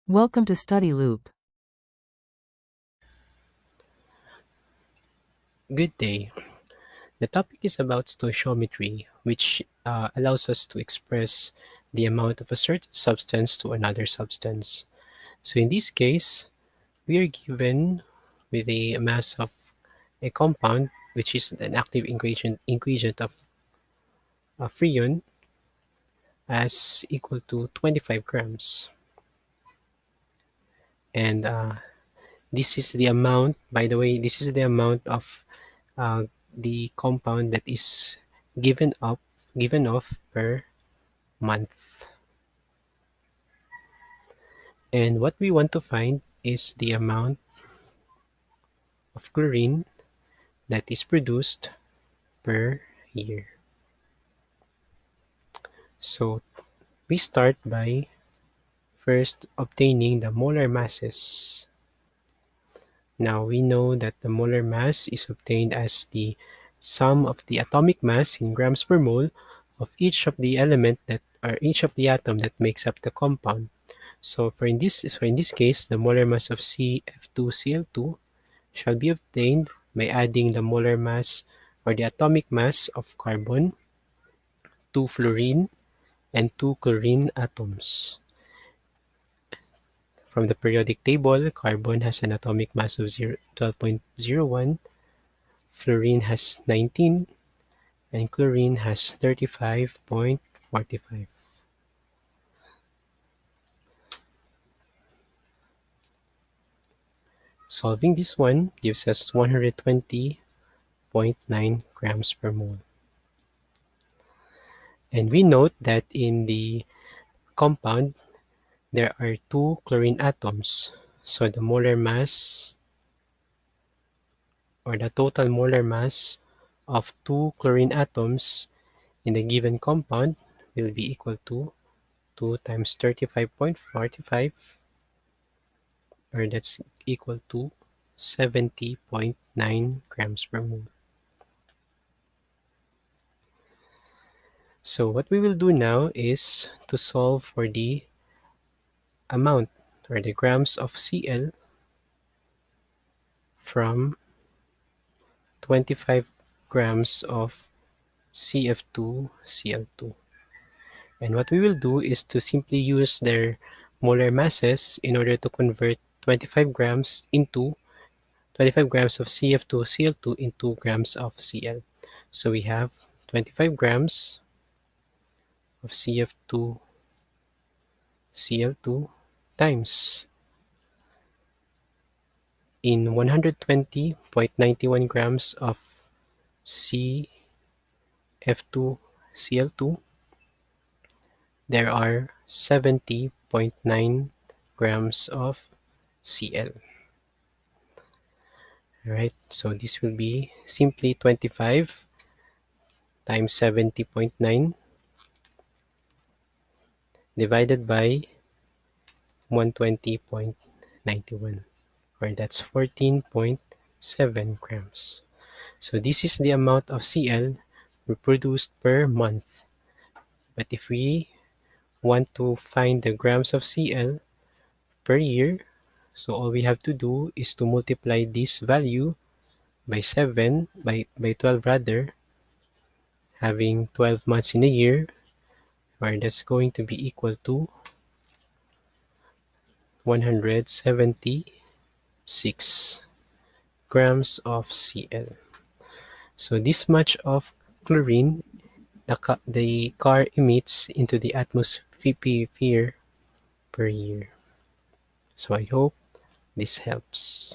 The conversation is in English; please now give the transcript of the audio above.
Welcome to Study Loop. Good day. The topic is about stoichiometry, which allows us to express the amount of a certain substance to another substance. So in this case, we are given with a mass of a compound, which is an active ingredient of a freon, as equal to 25 grams. And this is the amount, by the way, this is the amount of uh, the compound that is given up, given off per month. And what we want to find is the amount of chlorine that is produced per year. So we start by first obtaining the molar masses. Now we know that the molar mass is obtained as the sum of the atomic mass in grams per mole of each of the element that or each of the atom that makes up the compound. So in this case, the molar mass of CF2Cl2 shall be obtained by adding the molar mass or the atomic mass of carbon, two fluorine, and two chlorine atoms. From the periodic table, carbon has an atomic mass of 12.01, fluorine has 19, and chlorine has 35.45. Solving this one gives us 120.9 grams per mole. And we note that in the compound, there are two chlorine atoms, so the molar mass or the total molar mass of two chlorine atoms in the given compound will be equal to 2 times 35.45, or that's equal to 70.9 grams per mole. So what we will do now is to solve for the amount or the grams of Cl from 25 grams of CF2Cl2. And what we will do is to simply use their molar masses in order to convert 25 grams into 25 grams of CF2Cl2 into grams of Cl. So we have 25 grams of CF2Cl2 times in 120.91 grams of CF2Cl2, there are 70.9 grams of Cl. Alright, so this will be simply 25 times 70.9 divided by 120.91, or that's 14.7 grams. So this is the amount of Cl reproduced per month. But if we want to find the grams of Cl per year, so all we have to do is to multiply this value by 12 rather, having 12 months in a year, where that's going to be equal to 176 grams of Cl. So this much of chlorine the car emits into the atmosphere per year. So I hope this helps.